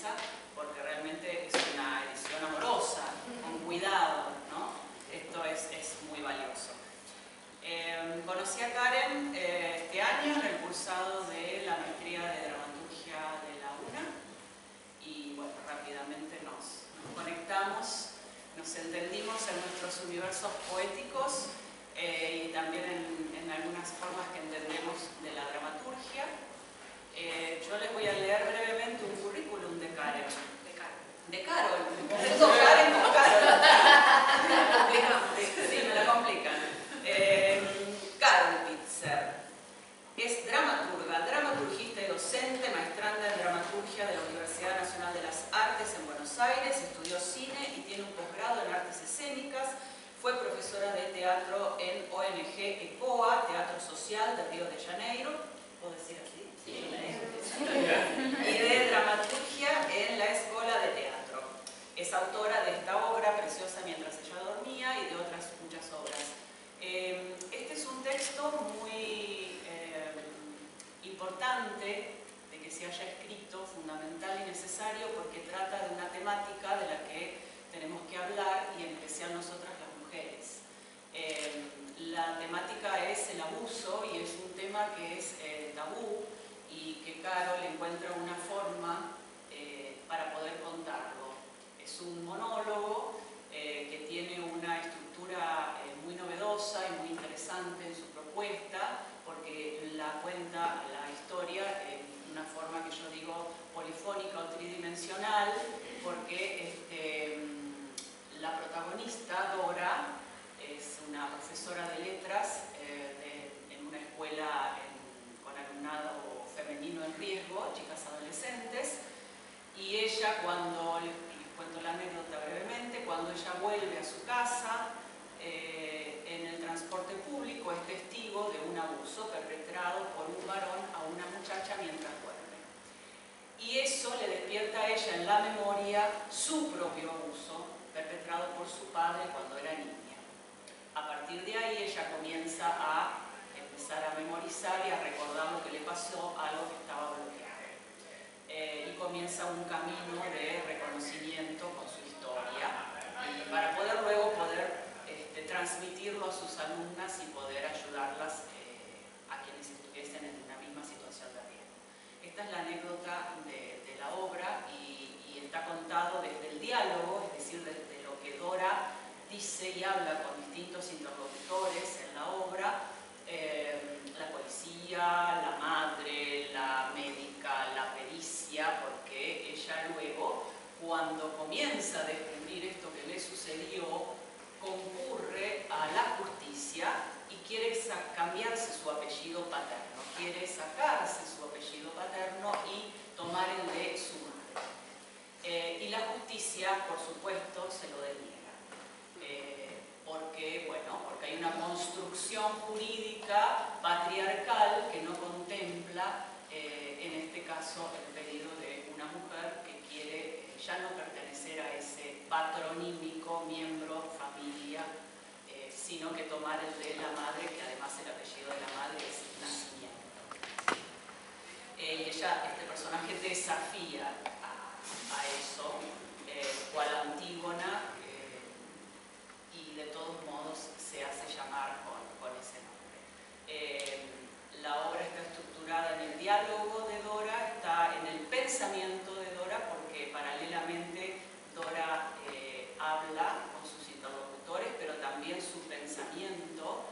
interesa, porque realmente es una edición amorosa, con cuidado, ¿no? Esto es muy valioso. Conocí a Karen este año en el cursado de la maestría de dramaturgia de la UNA y bueno, rápidamente nos conectamos, nos entendimos en nuestros universos poéticos y también en algunas formas que entendemos de la dramaturgia. Yo les voy a leer brevemente un currículum de Karen. De Carol. Karen con Carol. Sí, me la complican. Carol Pitzer es dramaturga, dramaturgista y docente, maestranda en dramaturgia de la Universidad Nacional de las Artes en Buenos Aires, estudió cine y tiene un posgrado en artes escénicas, fue profesora de teatro en ONG ECOA, Teatro Social de Río de Janeiro, ¿puedo decir así? Sí. Y de dramaturgia en la Escuela de Teatro. Es autora de esta obra, Preciosa mientras ella dormía, y de otras muchas obras. Este es un texto muy importante de que se haya escrito, fundamental y necesario, porque trata de una temática de la que tenemos que hablar, y en especial nosotras las mujeres. La temática es el abuso y es un tema que es tabú y que Carol encuentra una forma para poder contarlo. Es un monólogo que tiene una estructura muy novedosa y muy interesante en su propuesta, porque la cuenta la historia en una forma que yo digo polifónica o tridimensional, porque la protagonista, Dora, es una profesora de letras en una escuela con alumnado femenino en riesgo, chicas adolescentes, y ella, cuando, les cuento la anécdota brevemente, cuando ella vuelve a su casa, en el transporte público es testigo de un abuso perpetrado por un varón a una muchacha mientras duerme. Y eso le despierta a ella en la memoria su propio abuso perpetrado por su padre cuando era niña. A partir de ahí ella comienza a empezar a memorizar y a recordar lo que le pasó, algo que estaba bloqueado. Y comienza un camino de reconocimiento con su historia, para poder luego transmitirlo a sus alumnas y poder ayudarlas a quienes estuviesen en una misma situación de riesgo. Esta es la anécdota de la obra y está contado desde el diálogo, es decir, desde lo que Dora dice y habla con distintos interlocutores en la obra, la policía, la madre, la médica, la pericia, porque ella luego, cuando comienza a descubrir esto que le sucedió, concurre a la justicia y quiere cambiarse su apellido paterno, quiere sacarse su apellido paterno y tomar el de su madre. Y la justicia, por supuesto, se lo deniega. Porque hay una construcción jurídica patriarcal que no contempla, en este caso, el pedido de una mujer que quiere ya no pertenecer a ese patronímico miembro, familia, sino que tomar el de la madre, que además el apellido de la madre es nacimiento. Y ella, este personaje, desafía a eso, cual Antígona, y de todos modos se hace llamar con ese nombre. La obra está estructurada en el diálogo de Dora, está en el pensamiento de Dora, porque paralelamente Dora habla con sus interlocutores, pero también su pensamiento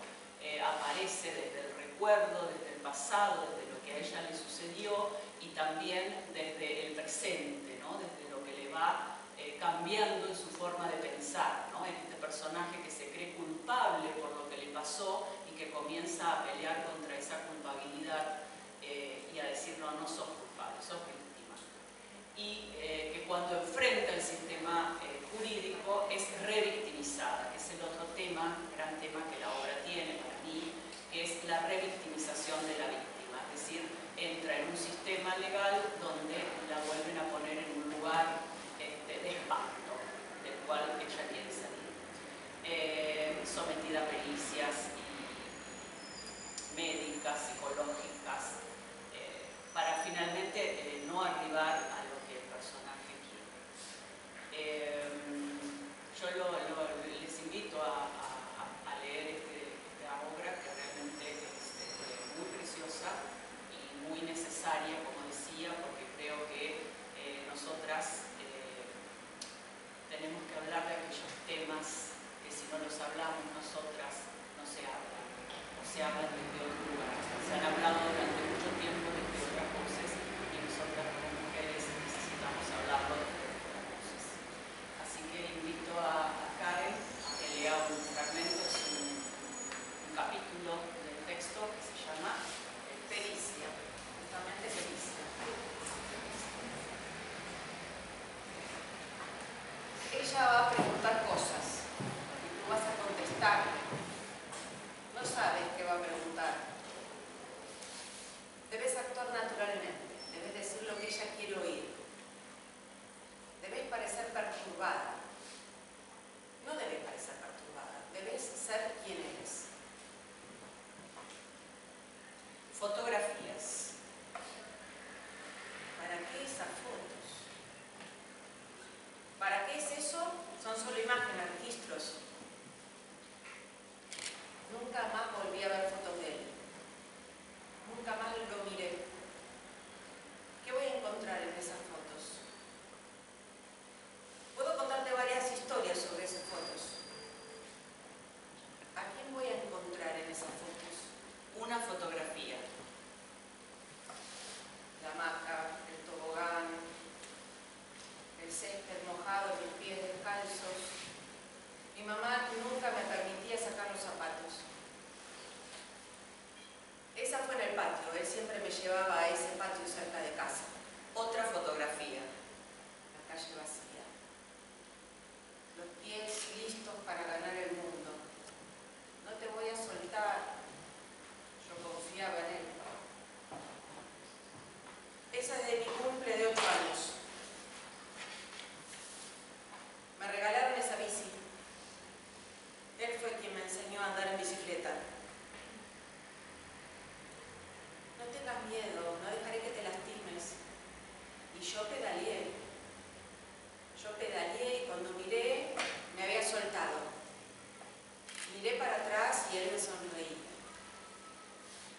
aparece desde el recuerdo, desde el pasado, desde lo que a ella le sucedió, y también desde el presente, ¿no? Desde lo que le va cambiando en su forma de pensar, ¿no? En este personaje que se cree culpable por lo que le pasó y que comienza a pelear contra esa culpabilidad y a decir: no, no sos culpable, sos víctima. Y que cuando enfrenta el sistema jurídico es revictimizada, que es el otro tema, gran tema que la obra tiene para mí, que es la revictimización de la víctima, es decir, entra en un sistema legal donde la vuelven a poner en un lugar de espanto, del cual ella quiere salir, sometida a pericias médicas, psicológicas, para finalmente qué esas fotos? ¿Para qué es eso? Son solo imágenes, registros. Nunca más volví a ver fotos de él. Nunca más lo miré. ¿Qué voy a encontrar en esas fotos? Puedo contarte varias historias sobre esas fotos. ¿A quién voy a encontrar en esas fotos? Una fotografía. La hamaca, el tobogán, el césped mojado, mis pies descalzos. Mi mamá nunca me permitía sacar los zapatos. Esa fue en el patio, él siempre me llevaba a ese patio cerca de casa. Otra fotografía. La calle vacía. Los pies listos para ganar el mundo. No te voy a soltar. Yo confiaba en él. Esa es de mi cumple de 8 años. Me regalaron esa bici. Él fue quien me enseñó a andar en bicicleta. No tengas miedo, no dejaré que te lastimes. Y yo pedaleé. Y cuando miré, me había soltado. Miré para atrás y él me sonreía.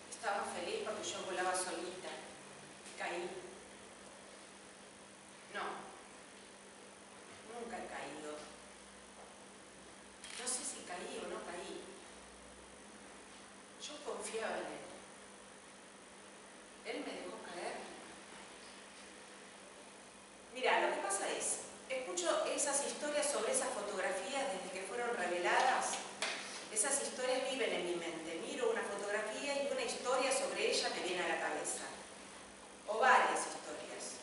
Estaba feliz porque yo volaba solita. Caí. No. Nunca he caído. No sé si caí o no caí. Yo confiaba en él. Él me dejó caer. Mira, lo que pasa es, escucho esas historias sobre esas fotografías desde que fueron reveladas. Esas historias viven en mi mente. Miro una fotografía y una historia sobre ella me viene a la cabeza. O varias historias.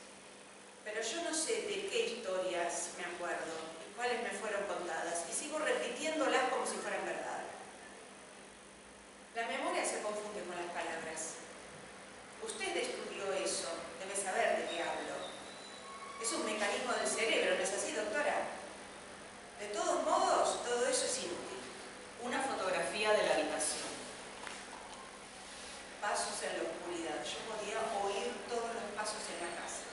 Pero yo no sé de qué historias me acuerdo y cuáles me fueron contadas. Y sigo repitiéndolas como si fueran verdad. La memoria se confunde con las palabras. Usted estudió eso, debe saber de qué hablo. Es un mecanismo del cerebro, ¿no es así, doctora? De todos modos, todo eso es inútil. Una fotografía de la habitación. Pasos en la oscuridad. Yo podía oír todos los pasos en la casa.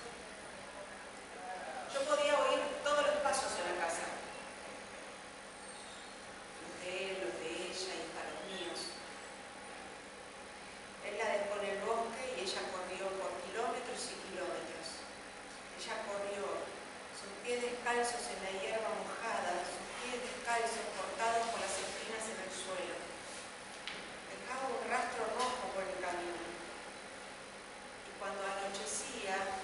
Yo podía oír todos los pasos en la casa. Los de él, los de ella y hasta los míos. Él la dejó en el bosque y ella corrió por kilómetros y kilómetros. Ella corrió, sus pies descalzos en la hierba mojada, sus pies descalzos cortados por las espinas en el suelo. Dejaba un rastro rojo por el camino. Y cuando anochecía,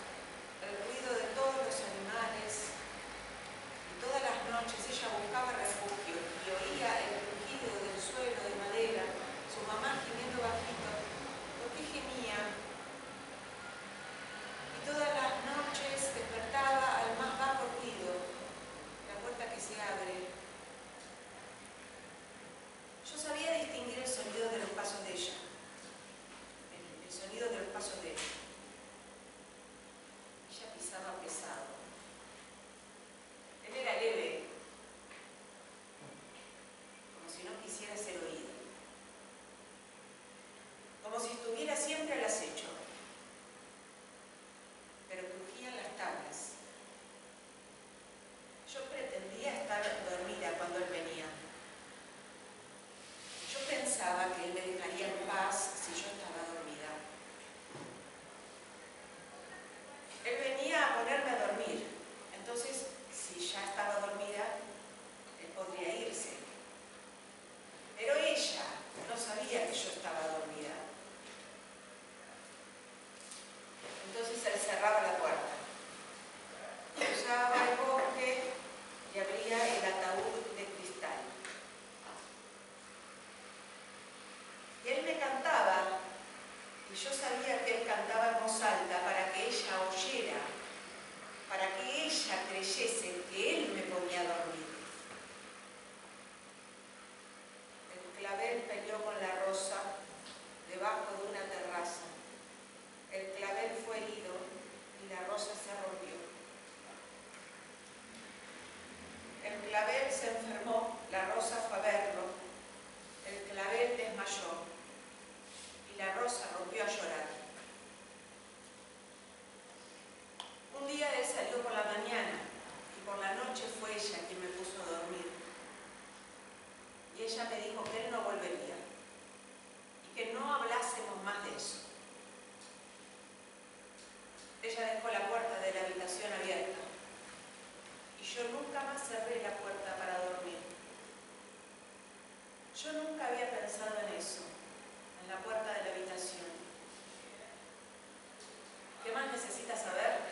el ruido de todos los animales y todas las noches ella buscaba refugio y oía el rugido del suelo de madera, su mamá gimiendo bajito, porque gemía. Y todas las noches despertaba al más bajo ruido, la puerta que se abre. Yo sabía distinguir el sonido de los pasos de ella, el sonido de los pasos de él. Ella pisaba pesado. Él era leve, como si no quisiera ser oído, como si estuviera siempre al acecho. Pero crujían las tablas. Yo pretendía estar dormida cuando él venía. Yo pensaba que él me dejaría en paz si yo estaba dormida. Él venía a ponerme a dormir. Entonces, si ya estaba dormida, él podría irse. Pero ella no sabía que yo estaba dormida. Entonces él cerraba la puerta. Cruzaba el bosque y abría el ataúd de cristal. Y él me cantaba, y yo sabía que él cantaba en voz alta para que ella oyera, para que ella creyese que él me ponía a dormir. El clavel peleó con la rosa debajo de una terraza. El clavel fue herido y la rosa se rompió. El clavel se enfermó, la rosa fue a verlo. El clavel desmayó y la rosa rompió a llorar. cerré la puerta para dormir. Yo nunca había pensado en eso, en la puerta de la habitación. ¿Qué más necesitas saber?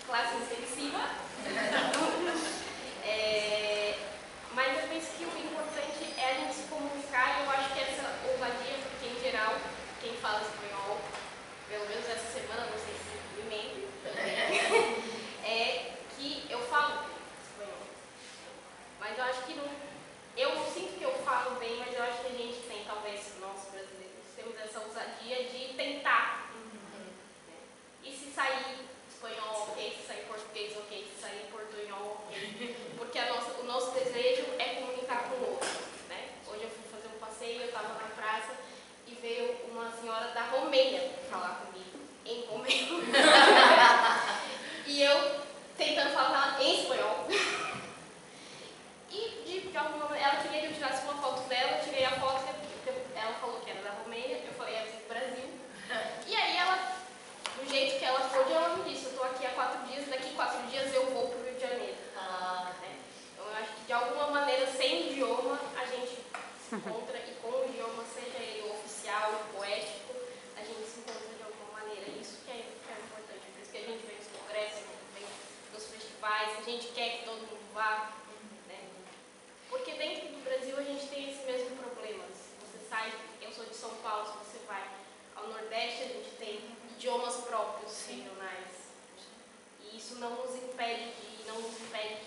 classe intensiva aqui há 4 dias, daqui 4 dias eu vou para o Rio de Janeiro. Né? Então eu acho que de alguma maneira, sem idioma, a gente se encontra, e com o idioma, seja ele oficial, poético, a gente se encontra de alguma maneira. Isso que é importante, por isso que a gente vem nos congressos, a gente vem nos festivais, a gente quer que todo mundo vá. Né? Porque dentro do Brasil a gente tem esse mesmo problema. Se você sai, eu sou de São Paulo, se você vai ao Nordeste, a gente tem idiomas próprios regionais. E isso não nos impede de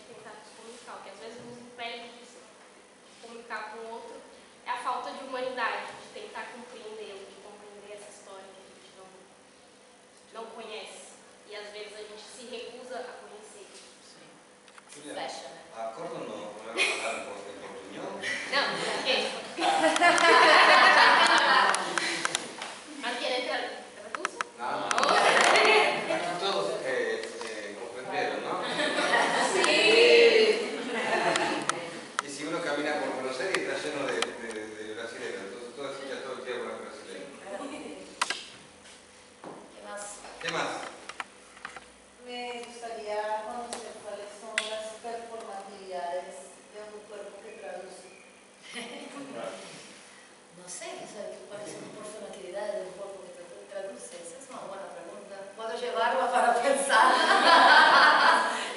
tentar nos comunicar. O que às vezes nos impede de se comunicar com o outro é a falta de humanidade, de tentar compreendê-lo, de compreender essa história que a gente não conhece. E às vezes a gente se recusa a conhecer. Giulia, acordano come parlare un po' del portugnolo? No, perché? ¿Alguien traduce? No. Aquí todos comprendieron, ¿no? Sí. Y si uno camina por Buenos Aires está lleno de brasileños, entonces todo escucha todo el tiempo a brasileños. ¿Qué más? Me gustaría conocer cuáles son las performatividades de un cuerpo que traduce. No sé, cuáles son las performatividades de un cuerpo que traduce. Esa es una buena pregunta. Puedo llevarla para pensar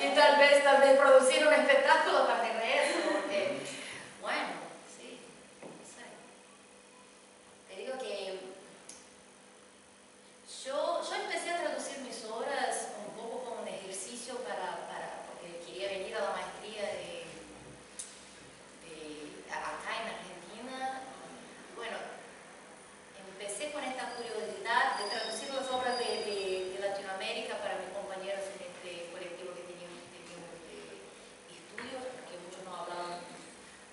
y tal vez producir un espectáculo a partir de eso, porque, bueno, sí, no sé. Te digo que yo empecé a traducir mis obras un poco como un ejercicio porque quería venir a la maestría acá en Argentina. Bueno, empecé con esta curiosidad de traducir las obras de Latinoamérica para mis compañeros en este colectivo que teníamos de estudios, porque muchos no hablaban,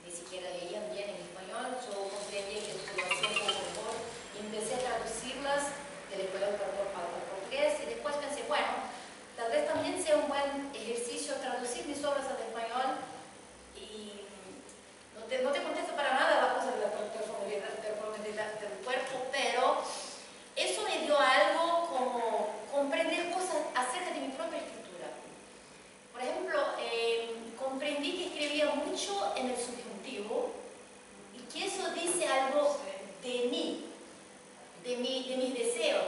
ni siquiera leían bien en español. Yo comprendí que lo hacía un poco mejor y empecé a traducirlas del español al portugués, y después pensé, bueno, tal vez también sea un buen ejercicio traducir mis obras al español. Y no te contesto para nada la cosa de la performatividad del cuerpo, pero eso me dio algo como comprender cosas acerca de mi propia escritura. Por ejemplo, comprendí que escribía mucho en el subjuntivo y que eso dice algo de mí, de mis deseos,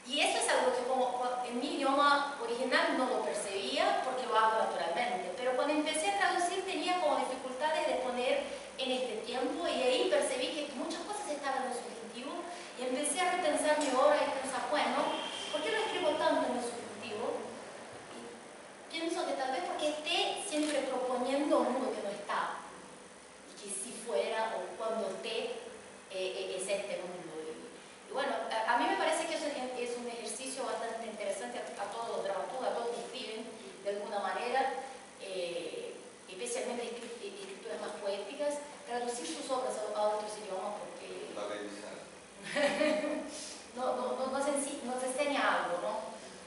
y eso es algo que como en mi idioma original no lo percibía porque lo hago naturalmente, pero cuando empecé a traducir tenía como dificultades de poner en este tiempo, y ahí percibí que muchas cosas estaban en el subjuntivo y empecé a repensar mi obra y pensar, bueno, ¿por qué no escribo tanto en el subjuntivo? Y pienso que tal vez porque esté siempre proponiendo un mundo que no está, y que si fuera o cuando esté es este mundo. Y bueno, a mí me parece que eso es un ejercicio bastante interesante a todos los dramaturgos, a todos que escriben de alguna manera, especialmente escrituras más poéticas, traducir sus obras a otros idiomas, porque nos enseña algo, ¿no?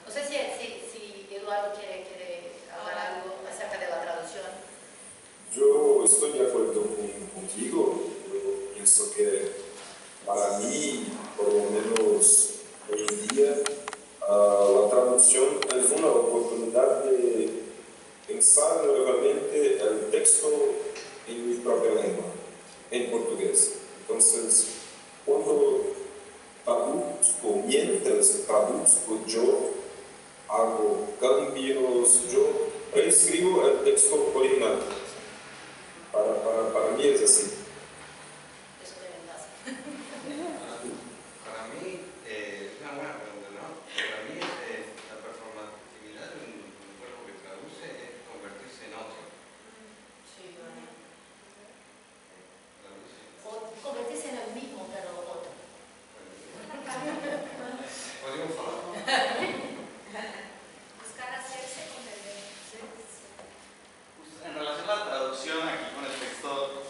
No sé si Eduardo quiere hablar algo acerca de la traducción. Yo estoy de acuerdo contigo. Yo pienso que para mí, por lo menos hoy en día, la traducción es una oportunidad de pensar nuevamente el texto en mi propia lengua, en portugués. Entonces, cuando traduzco, mientras traduzco, yo hago cambios, yo reescribo el texto original. Para mí es así. Para mí, es una buena pregunta, ¿no? Para mí la performatividad de un cuerpo que traduce es convertirse en otro. Sí, bueno. O convertirse en el mismo, pero otro. Podríamos hablar. Buscar hacerse comprender. En relación a la traducción, aquí con el texto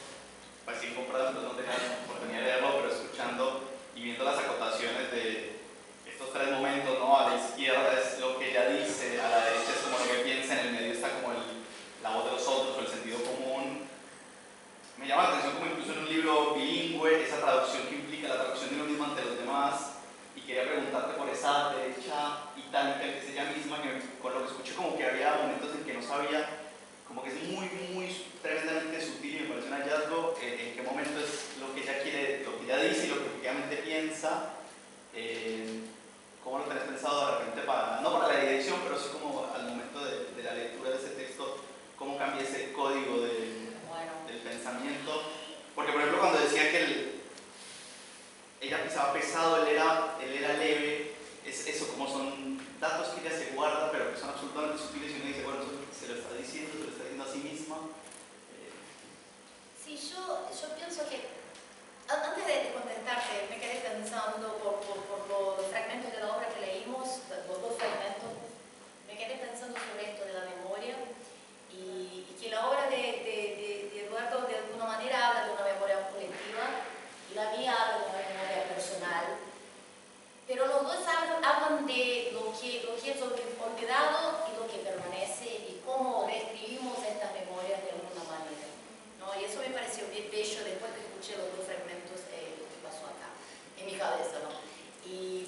escuché los dos fragmentos lo que pasó acá, en mi cabeza, ¿no?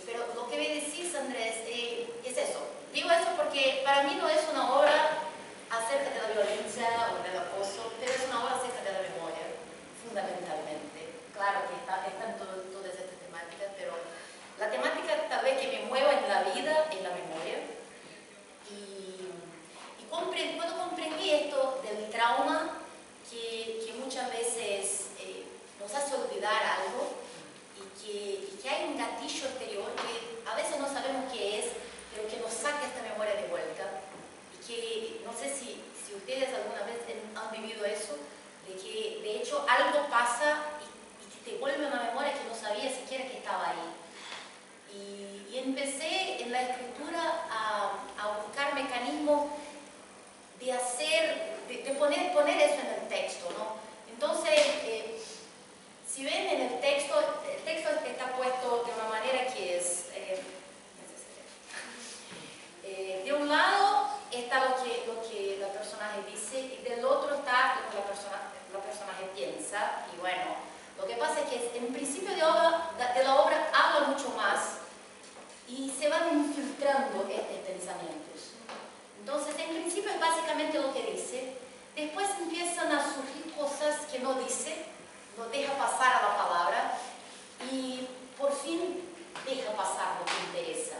Pero lo que me decís, Andrés, es eso. Digo eso porque para mí no es una obra acerca de la violencia o del acoso, pero es una obra acerca de la memoria, fundamentalmente. Claro que están todas estas temáticas, pero la temática tal vez que me mueva en la vida es la memoria. Cuando comprendí esto del trauma, que muchas veces nos hace olvidar algo, y que hay un gatillo exterior que a veces no sabemos qué es, pero que nos saca esta memoria de vuelta. Y que no sé si ustedes alguna vez han vivido eso, de que de hecho algo pasa y que te vuelve una memoria que no sabía siquiera que estaba ahí. Y empecé en la escritura a buscar mecanismos de poner eso en el texto, ¿no? Entonces, si ven en el texto está puesto de una manera que es... de un lado está lo que la personaje dice y del otro está lo que la personaje piensa. Y bueno, lo que pasa es que en principio de la obra habla mucho más y se van infiltrando estos pensamientos. Entonces, en principio es básicamente lo que dice, después empiezan a surgir cosas que no dice, no deja pasar a la palabra y por fin deja pasar lo que interesa.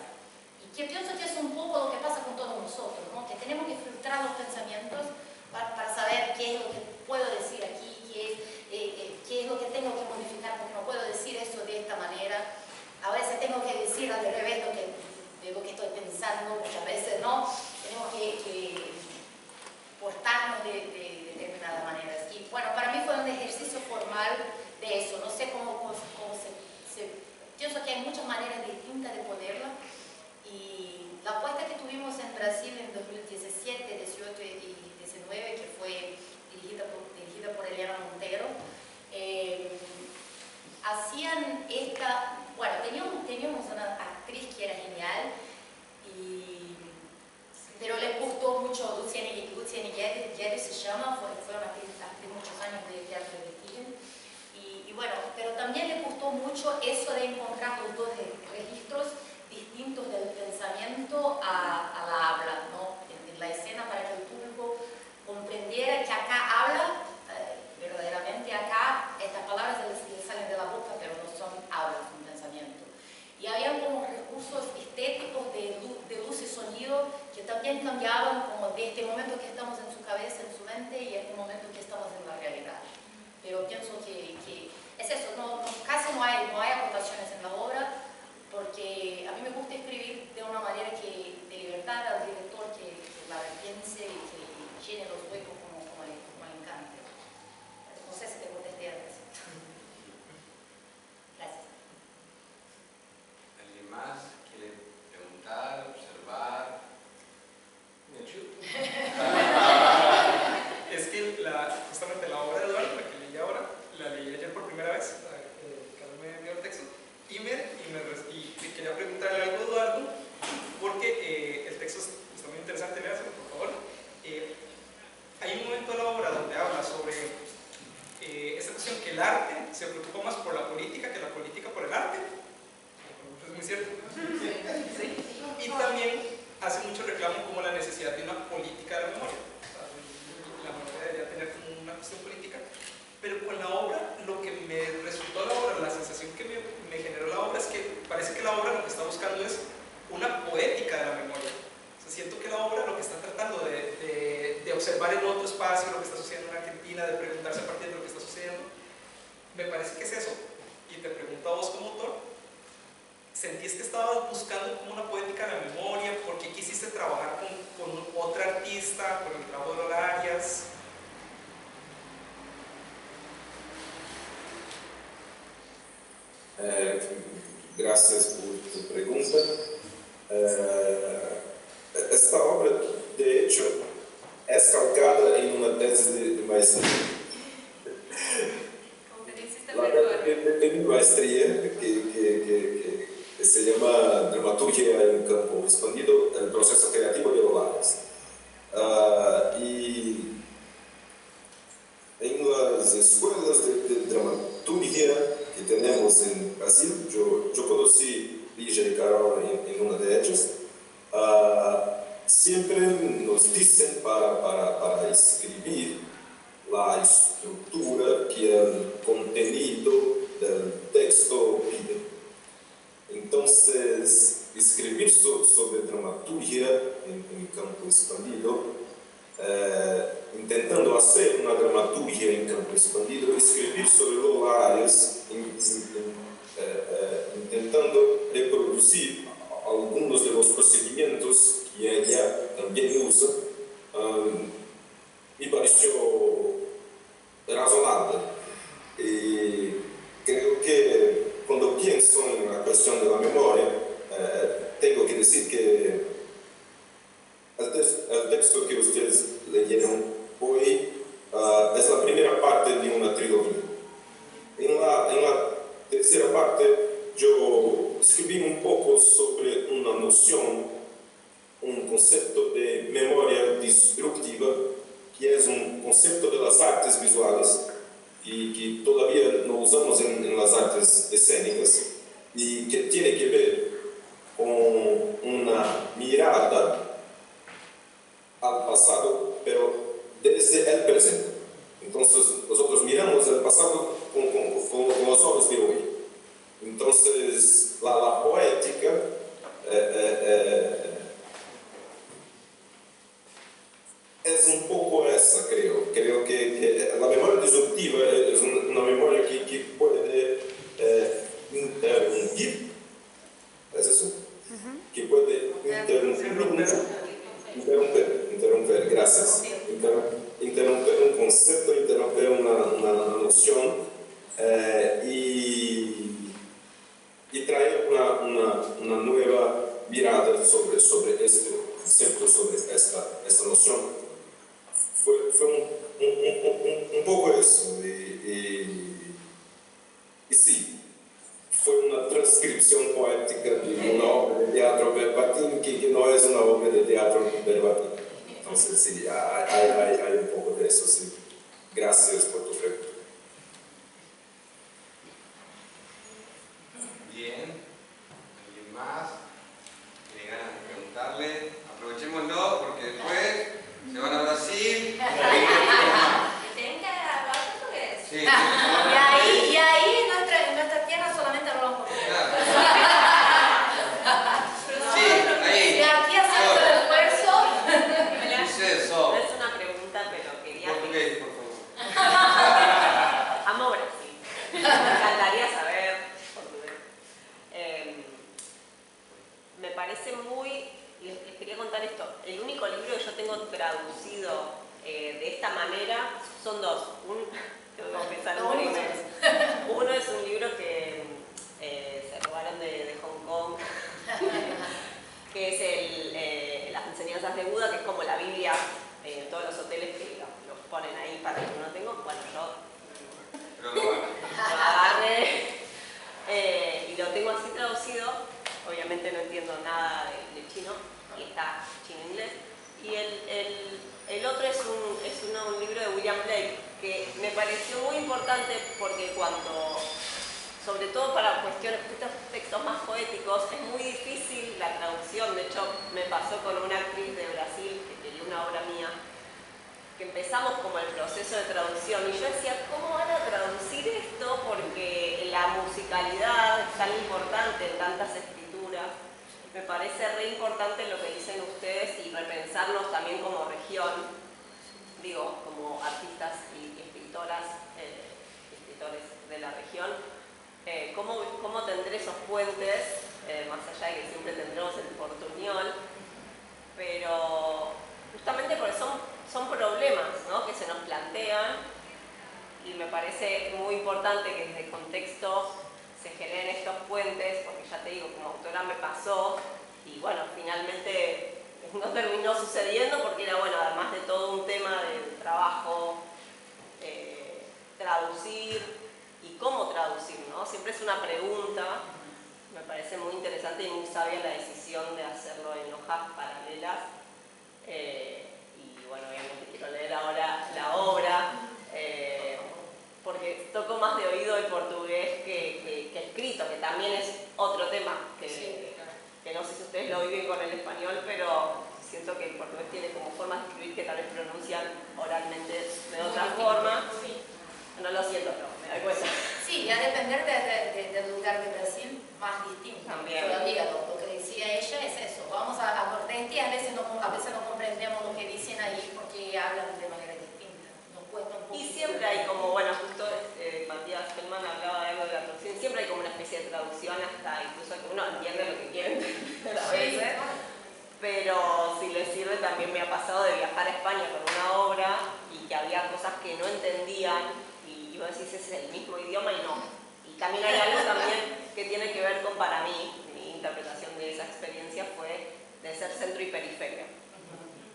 Y que pienso que es un poco lo que pasa con todos nosotros, ¿no? Que tenemos que filtrar los pensamientos para saber qué es lo que puedo decir aquí, qué es lo que tengo que modificar, porque no puedo decir esto de esta manera. A veces tengo que decir al revés de lo que estoy pensando, muchas veces no. Tenemos que portarnos de determinadas maneras. Y bueno, para mí fue un ejercicio formal de eso. No sé cómo pienso que hay muchas maneras distintas de ponerla. Y la apuesta que tuvimos en Brasil en 2017, 18 y 19, que fue dirigida por Eliana Montero, hacían esta... Bueno, teníamos una actriz que era genial, pero le gustó mucho Luciane Guedes se llama, fue una actriz de muchos años de teatro de Tigre. Y bueno, pero también le gustó mucho eso de encontrar los dos registros distintos del pensamiento a la habla, ¿no? En la escena, para que el público comprendiera que acá habla, verdaderamente acá estas palabras le salen de la boca, pero no son hablas, son pensamiento. Y había como recursos estéticos de luz y sonido que también cambiaban como de este momento que estamos en su cabeza, en su mente, y este momento que estamos en la realidad. Pero pienso que es eso, casi no hay acotaciones en la obra, porque a mí me gusta escribir de una manera que de libertad al director que la piense y que llene los huecos como le encante. No sé si te contesté antes. Gracias. ¿Alguien más quiere preguntar, observar? Es que justamente la obra de Eduardo, la que leí ahora, la leí ayer por primera vez, Carlos me envió el texto, y quería preguntarle algo a Eduardo, porque el texto está muy interesante, léaselo por favor. Hay un momento de la obra donde habla sobre esta cuestión que el arte se preocupa más por la política que la política por el arte. Eso es muy cierto. Sí. Y también hace mucho reclamo como la necesidad de una política de la memoria. La memoria debería tener como una cuestión política. Pero con la obra, lo que me resultó la obra, la sensación que me generó la obra es que parece que la obra lo que está buscando es una poética de la memoria. O sea, siento que la obra lo que está tratando de observar en otro espacio lo que está sucediendo en Argentina, de preguntarse a partir de lo que está sucediendo, me parece que es eso. Y te pregunto a vos como autor, ¿sentís que estabas buscando como una poética de la memoria? ¿Por qué quisiste trabajar con otra artista, con el trabajo de Lola Arias? Gracias por tu pregunta. Esta obra, de hecho, es calcada en una tesis de maestría. De mi maestría, que se llama Dramaturgia en campo expandido, el proceso creativo de Olares. Y en las escuelas de dramaturgia siempre nos dicen para escribir la estructura que el contenido del texto pide. Entonces, escribir sobre dramaturgia en un campo expandido, intentando hacer una dramaturgia en campo expandido, escribir sobre lugares, intentando reproducir algunos de los procedimientos que ella también usa, me pareció razonable. Y creo que cuando pienso en la cuestión de la memoria, tengo que decir que el texto que ustedes leyeron hoy es la primera parte de una trilogía. En la tercera parte yo escribí un poco sobre una noción, un concepto de memoria disruptiva, que es un concepto de las artes visuales y que todavía no usamos en las artes escénicas, y que tiene que ver con una mirada al pasado, pero desde el presente. Entonces nosotros miramos el pasado con los ojos de hoy. Entonces la poética es un poco esa, creo que la memoria disruptiva es una memoria que puede interrumpir, ¿es eso? Que puede interrumpir, gracias, interrumpir un concepto, interrumpir una noción, y traer una nueva mirada sobre este concepto, sobre esta noción. Fue un poco eso, y sí, fue una transcripción poética de una obra de teatro verbatim que no es una obra de teatro verbatim. Entonces sí, hay un poco de eso, sí. Gracias por tu pregunta. Bien, ¿alguien más? ¿Tiene ganas de preguntarle? Aprovechémoslo porque después se van a Brasil. Tienen que hablar portugués. Sí. Y ahí en nuestra tierra solamente hablamos portugués. Claro. Sí, ahí. Y aquí hacemos el esfuerzo. Ustedes son. No es una pregunta, pero quería... Portugués, por favor. Amo Brasil. Me encantaría saber portugués. Me parece muy... Les quería contar esto. El único libro que yo tengo traducido de esta manera son dos. Uno es un libro que se robaron de Hong Kong, que es las enseñanzas de Buda, que es como la Biblia en todos los hoteles que los ponen ahí para que uno tenga. Bueno, yo lo agarré y lo tengo así traducido. Obviamente no entiendo nada de chino, y está chino-inglés. Y el otro es un libro de William Blake, que me pareció muy importante porque sobre todo para cuestiones, estos textos más poéticos, es muy difícil la traducción. De hecho, me pasó con una actriz de Brasil que quería una obra mía, que empezamos como el proceso de traducción, y yo decía, ¿cómo van a traducir esto? Porque la musicalidad es tan importante en tantas escrituras. Me parece re importante lo que dicen ustedes y repensarnos también como región, digo, como artistas y escritores de la región. ¿Cómo tendré esos puentes, más allá de que siempre tendremos el portuñol, pero justamente porque son problemas, ¿no?, que se nos plantean, y me parece muy importante que desde el contexto se generen estos puentes, porque ya te digo, como autora me pasó, y bueno, finalmente no terminó sucediendo porque era, bueno, además de todo un tema del trabajo, traducir y cómo traducir, ¿no? Siempre es una pregunta. Me parece muy interesante y muy sabia la decisión de hacerlo en hojas paralelas. Y bueno, obviamente quiero leer ahora la obra, porque toco más de oído el portugués que escrito, que también es otro tema, que no sé si ustedes lo viven con el español, pero siento que el portugués tiene como formas de escribir que tal vez pronuncian oralmente de otra forma. No lo siento, pero me doy cuenta. Sí, a depender del lugar de Brasil, más distinto. También. Todavía lo que decía ella es eso. Vamos a Nordeste y a veces no comprendemos lo que dicen ahí porque hablan de manera distinta. Nos cuesta un poco. Y siempre hay como, bueno, justo Matías Hellman hablaba de algo de la traducción, siempre hay como una especie de traducción hasta incluso que uno entiende lo que quieren entender a veces. Pero si les sirve, también me ha pasado de viajar a España con una obra y que había cosas que no entendían y vos decís es el mismo idioma y no. Y también hay algo también que tiene que ver con, para mí, mi interpretación de esa experiencia fue de ser centro y periferia,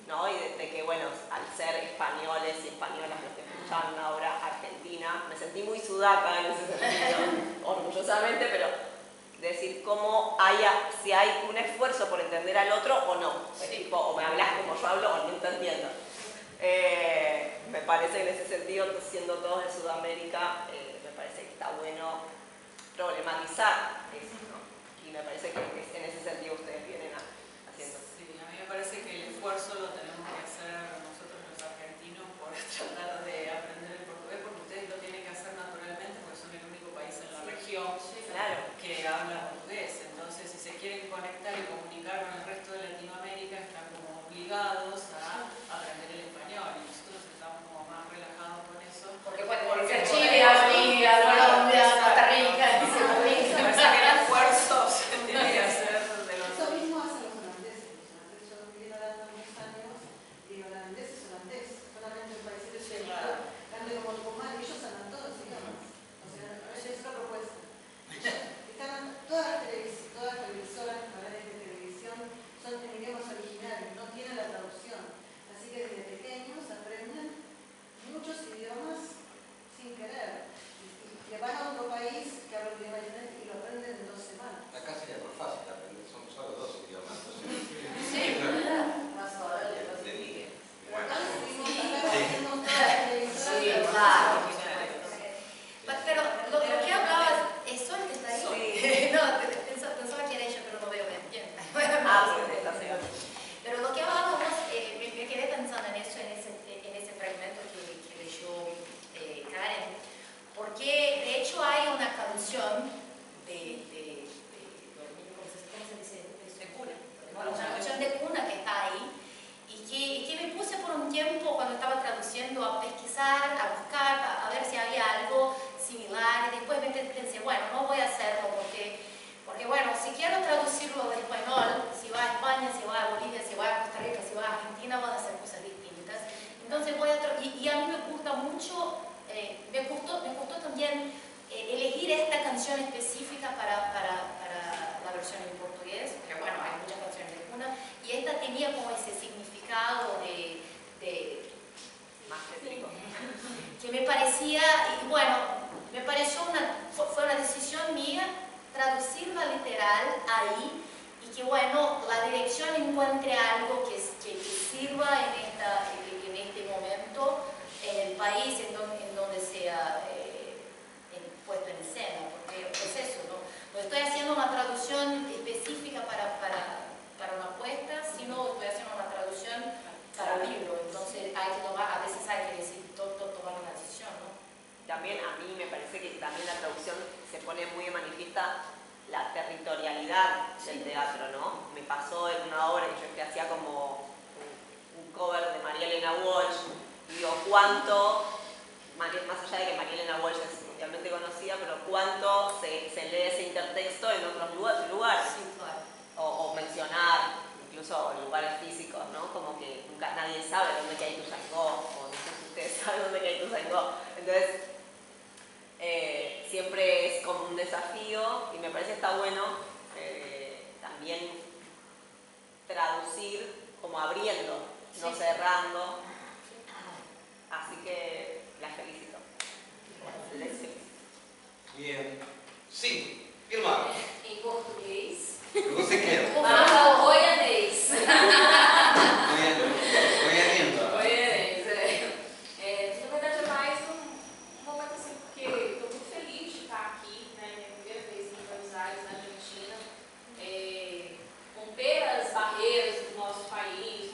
¿no? Y de que, bueno, al ser españoles y españolas los que escuchaban una obra argentina, me sentí muy sudaca en ese sentido, orgullosamente, pero decir cómo si hay un esfuerzo por entender al otro o no. Es tipo, o me hablas como yo hablo o no te entiendo. Me parece en ese sentido, siendo todos de Sudamérica, me parece que está bueno problematizar eso, ¿no? Y me parece que en ese sentido ustedes vienen haciendo. Sí, a mí me parece que el esfuerzo lo tenemos que hacer nosotros los argentinos por tratar de aprender el portugués, porque ustedes lo tienen que hacer naturalmente, porque son el único país en la región que habla portugués. Entonces, si se quieren conectar y comunicar con el resto de Latinoamérica, están como obligados a aprender el español. Y nosotros estamos como más relajados con eso. Porque puede ser Chile, Bolivia, Colombia, Costa Rica, me parece que el esfuerzo se tiene que hacer de los... Eso mismo hacen los holandeses. Yo viví hablando muchos años y holandés es holandés. Solamente el país de Chile. Cambio como el comán, ellos hablan todos los idiomas. O sea, esa es la propuesta. Todas las televisoras, canales de televisión son en idiomas originales, no tienen la traducción. Así que desde pequeños aprenden muchos idiomas sin querer. Y van a otro país que habla un idioma diferente y lo aprenden en 2 semanas. Acá sería más fácil aprender, son solo 2 idiomas. Sí, Más vale. Bueno. sí, claro. Pero lo que hablabas, ¿es Sol que está ahí? Sí. No, pensaba que era ella, pero no veo bien. Pero lo que hablábamos, me quedé pensando en eso, en ese fragmento que leyó Karen, porque de hecho hay una canción ¿cómo se dice? De cuna. Una canción de cuna que está ahí y que me puse por un tiempo cuando estaba traduciendo a pesquisar, a buscar, a ver si había algo similar y después me pensé, bueno, no voy a hacerlo porque bueno, si quiero traducirlo de español, si va a España, si va a Bolivia, si va a Costa Rica, si va a Argentina, van a ser cosas distintas. Entonces y a mí me gusta mucho, me gustó también elegir esta canción específica para la versión en portugués, porque bueno, hay muchas canciones de cuna, y esta tenía como ese significado Más técnico. que me parecía, y bueno, me pareció fue una decisión mía traducirla literal ahí y que bueno, la dirección encuentre algo que sirva en este momento en el país en donde sea puesto en escena, porque es eso, no estoy haciendo una traducción específica para una puesta, sino estoy haciendo una traducción para un libro, entonces a veces hay que tomar una decisión, ¿no? También a mí me parece que también la traducción se pone muy de manifiesta la territorialidad del teatro, ¿no? Me pasó en una obra que yo hacía como un cover de María Elena Walsh, y digo, cuánto, más allá de que María Elena Walsh es mundialmente conocida, pero cuánto se lee ese intertexto en otros lugares. Sí, claro. O mencionar incluso lugares físicos, ¿no? Como que nunca nadie sabe dónde queda Ituzaingó, o no sé si ustedes saben dónde queda Ituzaingó. Entonces, siempre es como un desafío y me parece que está bueno también traducir como abriendo, no cerrando. Así que las felicito. Les felicito. Bien. Sí, Vilmar. Em português. Você quer? Goianês. Goianês. Na verdade é mais um momento assim, porque estou muito feliz de estar aqui, né? Minha primeira vez em Buenos Aires, na Argentina. Romper as barreiras do nosso país,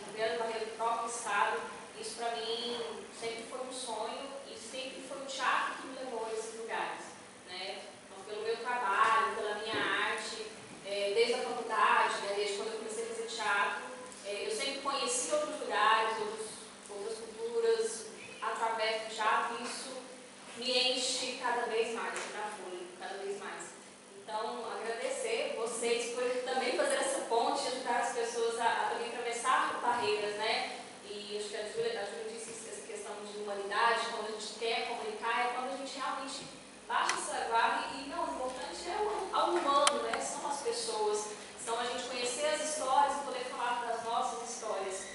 me enche cada vez mais, para fluir cada vez mais. Então, agradecer vocês por também fazer essa ponte, ajudar as pessoas a também atravessar barreiras, né? E acho que a Júlia disse essa questão de humanidade, quando a gente quer comunicar, é quando a gente realmente baixa essa guarda e não, o importante é o humano, né? São as pessoas, são a gente conhecer as histórias e poder falar das nossas histórias.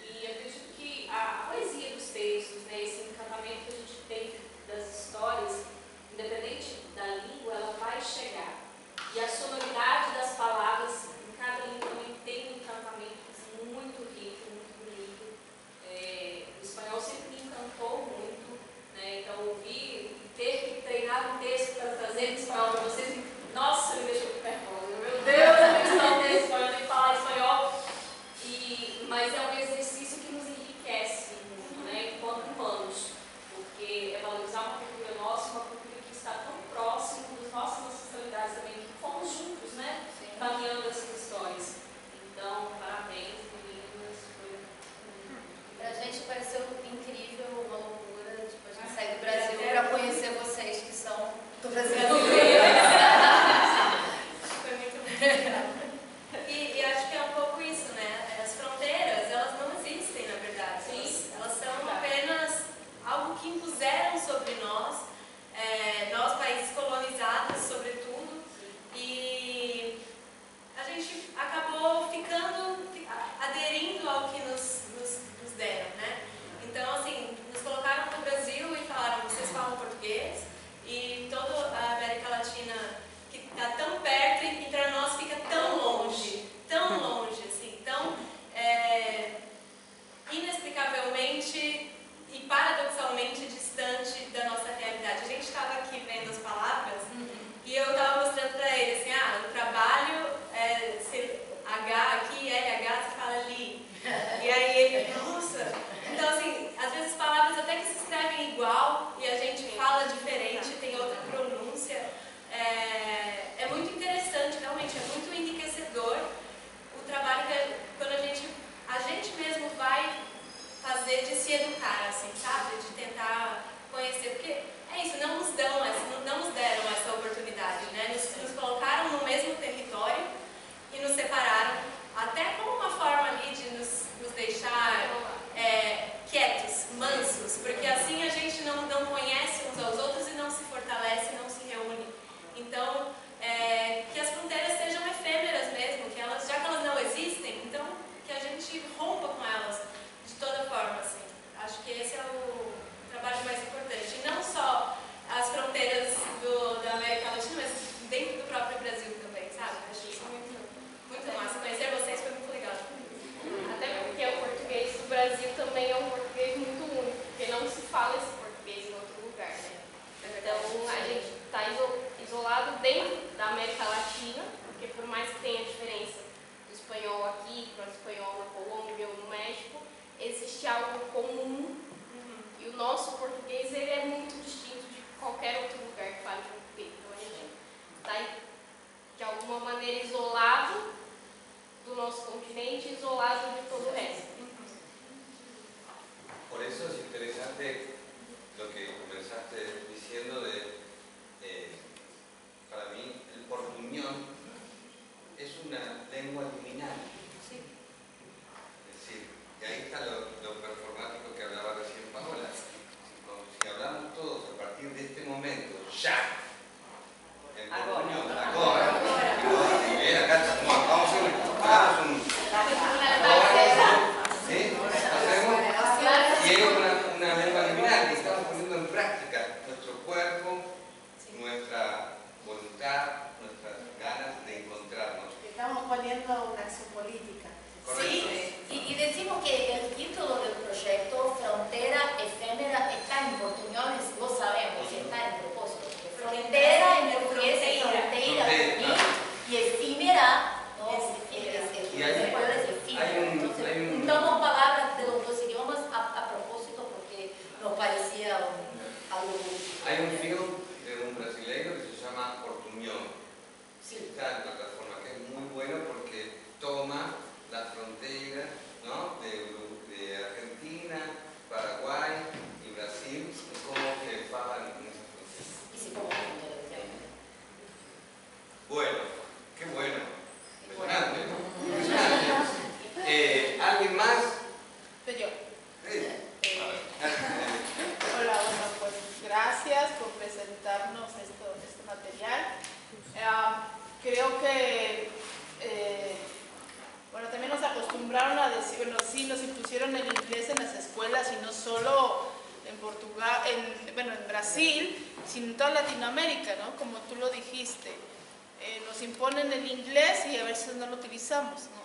E acredito que a poesia dos textos, né? Esse encantamento que a gente tem das histórias, independente da língua, ela vai chegar. E a sonoridade das palavras, em cada língua também tem um encantamento muito rico, muito bonito. O espanhol sempre me encantou muito, né? Então ouvir, ter que treinar um texto para trazer em espanhol para vocês, nossa, me deixou nervosa. Meu Deus, eu tenho que estudar um texto espanhol, eu tenho que falar espanhol. Mas é um exercício que nos enriquece muito, né? Enquanto humanos, porque é valorizar uma cultura nossa, uma cultura que está tão próximo das nossas ancestralidades também, que fomos juntos, né? Caminhando essas histórias. Então, parabéns, meninas. Pra gente pareceu incrível, uma loucura. Tipo, a gente sai do Brasil para conhecer vocês que são do Brasil. Foi muito legal. E acho que é um pouco isso, né? As fronteiras, elas não existem, na verdade. Sim. Elas são apenas algo que impuseram sobre nós, nós países colonizados, sobretudo, e a gente acabou aderindo ao que nos deram, né? Então, assim, nos colocaram no Brasil e falaram, vocês falam português, e toda a América Latina que está tão perto e para nós fica tão longe, assim, tão inexplicavelmente e paradoxalmente distante da nossa realidade. A gente estava aqui vendo as palavras e eu estava mostrando para ele assim, o trabalho, H aqui, LH, se fala ali. E aí ele, nossa. Então, assim, às vezes palavras até que se escrevem igual e a gente fala diferente, tem outra pronúncia. É muito interessante, realmente, é muito enriquecedor o trabalho que quando a gente mesmo vai fazer de se educar, assim, sabe? De tentar conhecer, porque é isso, não nos deram essa oportunidade, né? Nos colocaram no mesmo território e nos separaram, até como uma forma ali de nos deixar quietos, mansos, porque assim a gente não conhece uns aos outros e não se fortalece, não se reúne. Então, que as fronteiras sejam efêmeras mesmo, já que elas não existem, então que a gente rompa com elas de toda forma, assim. Acho que esse é o trabalho mais importante. E não só as fronteiras da América Latina, mas dentro do próprio Brasil também, sabe? Acho isso muito, muito massa. Conhecer vocês foi muito legal. Até porque o português do Brasil também é um português muito único, porque não se fala esse português em outro lugar, né? Então a gente está isolado dentro da América Latina, porque por mais que tenha diferença do espanhol aqui para o espanhol na Colômbia ou no México, existe algo comum. E o nosso português ele é muito distinto de qualquer outro lugar que fale português. Então a gente está de alguma maneira isolado do nosso continente, isolado de todo o resto. Por eso es interesante lo que comenzaste diciendo para mí el portuñol es una lengua liminal. Sí. Es decir, y ahí está lo performático que hablaba recién Paola. Si hablamos todos a partir de este momento, ya, en portuñol, agora, vamos a hacer ¿sí? Hacemos, y es una lengua liminal que estamos poniendo en práctica nuestro cuerpo, nuestra voluntad, nuestras ganas de encontrarnos. Estamos poniendo una acción política. Correcto. Sí, y decimos que el título del proyecto, Frontera Efémera, está en portuñol, lo sabemos, está en propósito. Frontera en portugués es fronteira también, y efímera, ¿no? Juntamos palabras de los dos idiomas a propósito porque nos parecía algo útil. Hay un film de un brasileño que se llama Portuñol. Sí. Está en plataforma, que es muy bueno porque toma la frontera, ¿no? de Argentina, Paraguay y Brasil, y cómo que pasan nos impusieron el inglés en las escuelas y no solo en Portugal, en Brasil, sino en toda Latinoamérica, ¿no? Como tú lo dijiste. Nos imponen el inglés y a veces no lo utilizamos, ¿no?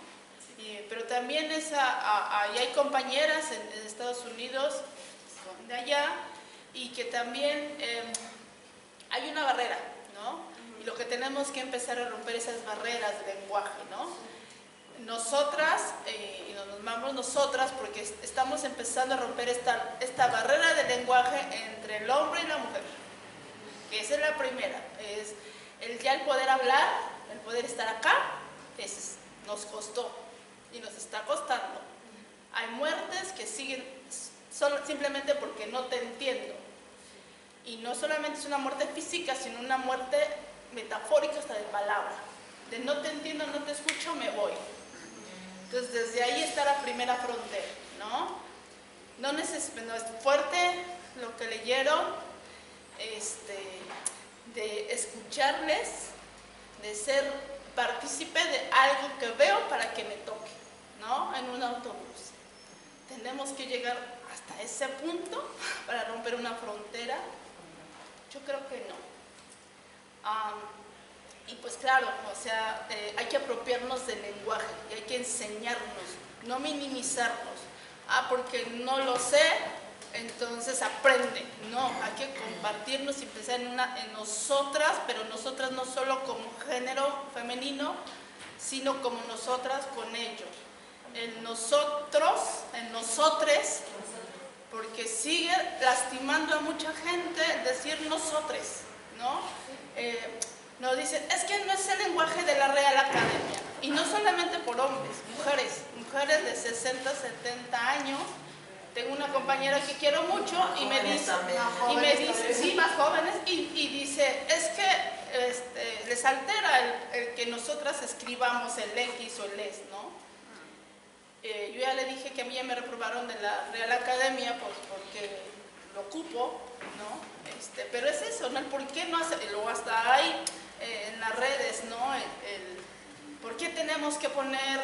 Pero también ahí hay compañeras en Estados Unidos, son de allá, y que también hay una barrera, ¿no? Y lo que tenemos que empezar a romper esas barreras de lenguaje, ¿no? Nosotras, y nos llamamos nosotras porque estamos empezando a romper esta barrera de lenguaje entre el hombre y la mujer, que esa es la primera, es el poder hablar, el poder estar acá, nos costó y nos está costando. Hay muertes que siguen simplemente porque no te entiendo, y no solamente es una muerte física, sino una muerte metafórica hasta de palabra, de no te entiendo, no te escucho, me voy. Entonces desde ahí está la primera frontera, ¿no? No es fuerte lo que leyeron, de escucharles, de ser partícipe de algo que veo para que me toque, ¿no? En un autobús. Tenemos que llegar hasta ese punto para romper una frontera. Yo creo que no. Y pues claro, o sea, hay que apropiarnos del lenguaje y hay que enseñarnos, no minimizarnos. Porque no lo sé, entonces aprende. No, hay que compartirnos y pensar en nosotras, pero nosotras no solo como género femenino, sino como nosotras con ellos. En nosotros, en nosotres, porque sigue lastimando a mucha gente decir nosotres, ¿no? Nos dicen, es que no es el lenguaje de la Real Academia, y no solamente por hombres, mujeres de 60, 70 años. Tengo una compañera que quiero mucho y me dice, sí, más jóvenes, y dice, es que les altera el que nosotras escribamos el X o el es, ¿no? Yo ya le dije que a mí ya me reprobaron de la Real Academia porque lo ocupo, ¿no? Pero es eso, ¿no? El por qué no hace, luego hasta hay en las redes, ¿no? ¿Por qué tenemos que poner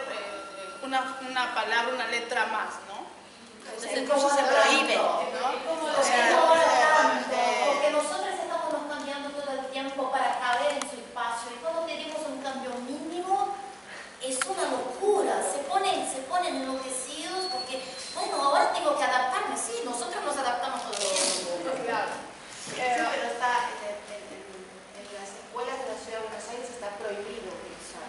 una palabra, una letra más, ¿no? ¿Cómo se prohíbe? ¿no? Porque nosotros estamos cambiando todo el tiempo para caber en su espacio, y cuando tenemos un cambio mínimo es una locura, se ponen enloquecidos porque, bueno, ahora tengo que adaptarme. Sí, nosotros nos adaptamos todo el tiempo. Claro. Sí, pero está en las escuelas de la Ciudad de Buenos Aires está prohibido utilizar.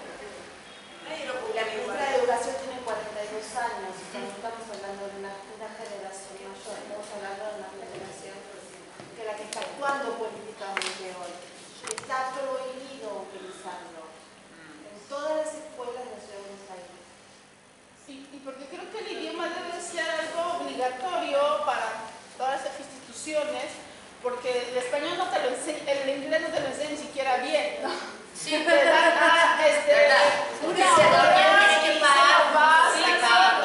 La ministra de Educación tiene 42 años, no estamos hablando de una generación mayor, estamos hablando de una generación que la que está actuando políticamente hoy. Está prohibido utilizarlo en todas las escuelas de la Ciudad de Buenos Aires. Sí, y porque creo que el idioma debe ser algo obligatorio para todas las instituciones, porque el español no te lo enseña, el inglés no te lo enseña ni siquiera bien, ¿no? Sí, te dan una hora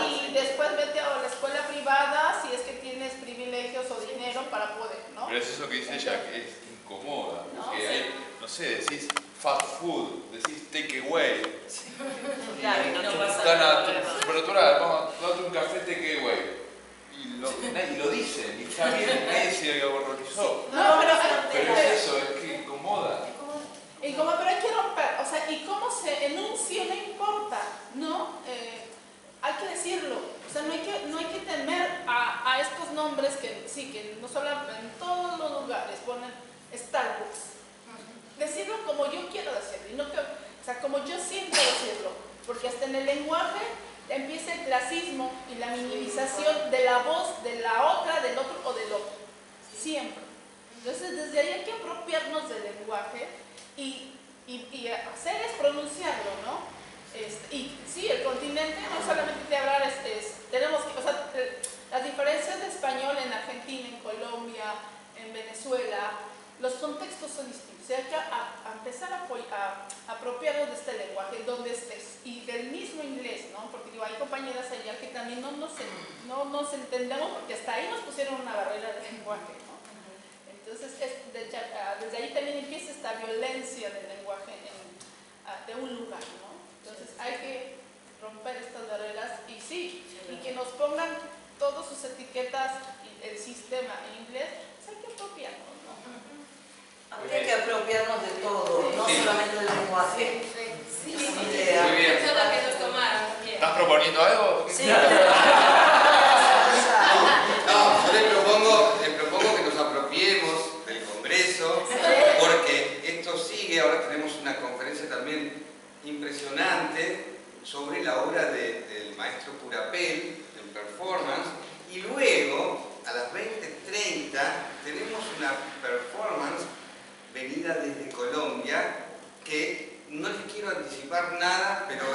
y después vete a la escuela privada si es que tienes privilegios o dinero para poder, ¿no? Pero es eso que dice ella, que es incomoda, porque ¿no? hay, no sé, decís fast food, decís take away. Claro, y no pasa nada. nada. Pero tú, vamos, date un café take away. Y lo dicen, y está bien, nadie se horrorizó. No, pero es eso, es que incomoda. Pero hay que romper, o sea, y cómo se enuncia no importa, ¿no? Hay que decirlo, o sea, no hay que temer a estos nombres que sí, que no solo en todos los lugares ponen Starbucks. Decirlo como yo quiero decirlo, y no que, o sea, como yo siento decirlo, porque hasta en el lenguaje empieza el clasismo y la minimización de la voz de la otra, del otro o del otro, siempre. Entonces, desde ahí hay que apropiarnos del lenguaje y hacer es pronunciarlo, ¿no? Y sí, el continente no solamente de hablar tenemos que, o sea, las diferencias de español en Argentina, en Colombia, en Venezuela, los contextos son distintos. O sea, hay que empezar a apropiarnos de este lenguaje, donde estés, y del mismo inglés, ¿no? Porque digo, hay compañeras allá que también no nos entendemos, porque hasta ahí nos pusieron una barrera de lenguaje, ¿no? Entonces, desde ahí también empieza esta violencia del lenguaje de un lugar, ¿no? Entonces, hay que romper estas barreras y sí, y que nos pongan todas sus etiquetas, el sistema en inglés, pues hay que apropiarnos, ¿no? Habría que apropiarnos de todo, no solamente del lenguaje. Sí. Muy bien. Eso es lo que nos tomaron. ¿Estás proponiendo algo? Sí. No, yo le propongo que nos apropiemos del Congreso, porque esto sigue, ahora tenemos una conferencia también impresionante sobre la obra del maestro Purapel, del performance, y luego, a las 20:30, tenemos una performance venida desde Colombia, que no les quiero anticipar nada, pero